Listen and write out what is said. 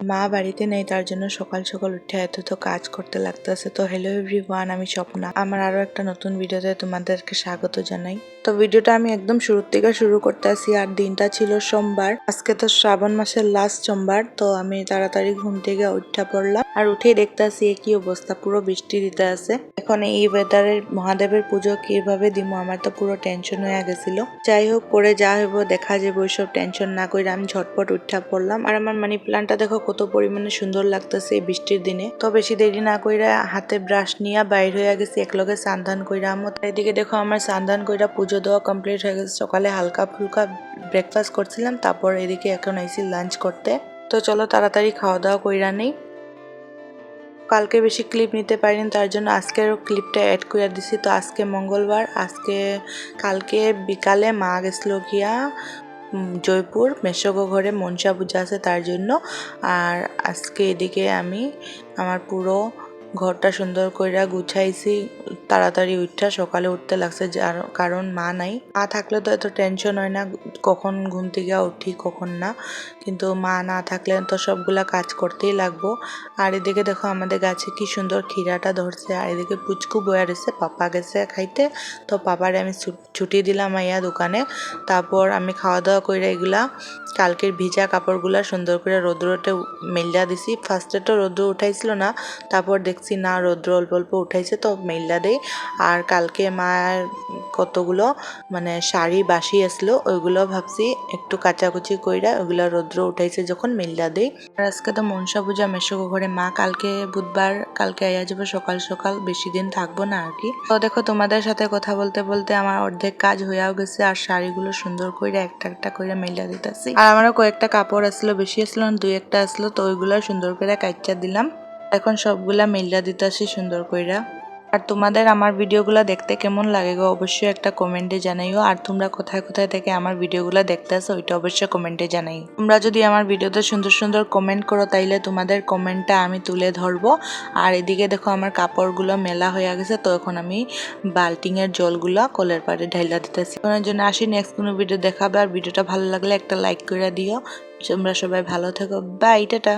মা বাড়িতে নেই, তার জন্য সকাল সকাল উঠে এত তো কাজ করতে লাগতেছে। তো হ্যালো এভরিওয়ান, আমি স্বপ্না। আমার আরো একটা নতুন ভিডিওতে তোমাদেরকে স্বাগত জানাই। তো ভিডিওটা আমি একদম শুরু থেকে শুরু করতেছি। আর দিনটা ছিল সোমবার। আজকে তো শ্রাবণ মাসের লাস্ট সোমবার। তো আমি তাড়াতাড়ি ঘুম থেকে উঠা পড়লাম, আর উঠেই দেখতেছি কি অবস্থা, পুরো বৃষ্টি দিতে আছে। এখন এই ওয়েদারে মহাদেবের পুজো কিভাবে দিব, আমার তো পুরো টেনশন হয়ে গেছিল। যাই হোক, পরে যা হইব দেখা যাবে, ওইসব টেনশন না করে আমি ঝটপট উঠা পড়লাম। আর আমার মানি প্ল্যান্টটা দেখো কত পরিমাণে সুন্দর লাগতেছে এই বৃষ্টির দিনে। তো বেশি দেরি না কইরা হাতে ব্রাশ নিয়ে বাইর হয়ে গেছি একলগে সান্ধান কইরা। আমার এদিকে দেখো আমার সান্ধান কইরা পুজো দেওয়া কমপ্লিট হয়ে গেছে। সকালে হালকা ফুলকা ব্রেকফাস্ট করছিলাম, তারপর এদিকে এখন আইছি লাঞ্চ করতে। তো চলো তাড়াতাড়ি খাওয়া দাওয়া কইরা নেই। কালকে বেশি ক্লিপ নিতে পারিনি, তার জন্য আজকের ক্লিপটা অ্যাড করে দিছি। তো আজকে মঙ্গলবার, কালকে বিকালে মা গেছিল গিয়া জয়পুর মেসোগো ঘরে মনসা পূজা আছে তার জন্য। আর আজকে এদিকে আমি আমার পুরো ঘরটা সুন্দর করে গুছাইছি। তাড়াতাড়ি উঠা সকালে উঠতে লাগছে, কারণ মা নাই। মা থাকলে তো এত টেনশন হয় না কখন ঘুম থেকে উঠি কখন না, কিন্তু মা না থাকলে তো সবগুলা কাজ করতেই লাগবো। আর এদিকে দেখো আমাদের গাছে কি সুন্দর ক্ষীরাটা ধরছে। আর এদিকে পুচকু বয়া রয়েছে, পাপা গেছে খাইতে। তো পাপারে আমি ছুটি দিলাম আইয়া দোকানে। তারপর আমি খাওয়া দাওয়া করে এগুলা কালকের ভিজা কাপড়গুলা সুন্দর করে রৌদ্রতে মেললা দিছি। ফার্স্টে তো রৌদ্র উঠাইছিল না, তারপর দেখছি না রৌদ্র অল্প অল্প উঠাইছে, তো মেললা দেই। আর কালকে মায়ের কতগুলো শাড়ি বাসি আসলো, ওইগুলো ভাবছি একটু কাচাকুচি কইরা ওইগুলো রৌদ্র উঠাইছে যখন মেললা দেই। আর আজকে তো মনসা পূজা মেসোগো ঘরে। মা কালকে বুধবার, কালকে আইয়া যাবে সকাল সকাল, বেশি দিন থাকবো না আর কি। তো দেখো তোমাদের সাথে কথা বলতে বলতে আমার অর্ধেক কাজ হয়েও গেছে। আর শাড়িগুলো সুন্দর করে একটা একটা করে মেলা দিতেছি। আর আমারও কয়েকটা কাপড় আসলো, বেশি আসলো না, দুই একটা আসলো, তো ওইগুলো সুন্দর করে কাইচা দিলাম। এখন সবগুলা মেলা দিতেছি সুন্দর কইরা। আর তোমাদের আমার ভিডিওগুলো দেখতে কেমন লাগে গো, অবশ্যই একটা কমেন্টে জানাইও। আর তোমরা কোথায় কোথায় থেকে আমার ভিডিওগুলো দেখতে আসো, ওইটা অবশ্যই কমেন্টে জানাই। তোমরা যদি আমার ভিডিওতে সুন্দর সুন্দর কমেন্ট করো, তাইলে তোমাদের কমেন্টটা আমি তুলে ধরবো। আর এদিকে দেখো আমার কাপড়গুলো মেলা হয়ে গেছে। তো এখন আমি বাল্টিংয়ের জলগুলো কলের পাড়ে ঢাইলা দিতেছি। ওনার জন্য আসি নেক্সট কোনো ভিডিও দেখাবে। আর ভিডিওটা ভালো লাগলে একটা লাইক করে দিও। তোমরা সবাই ভালো থেকো, বাই, টাটা।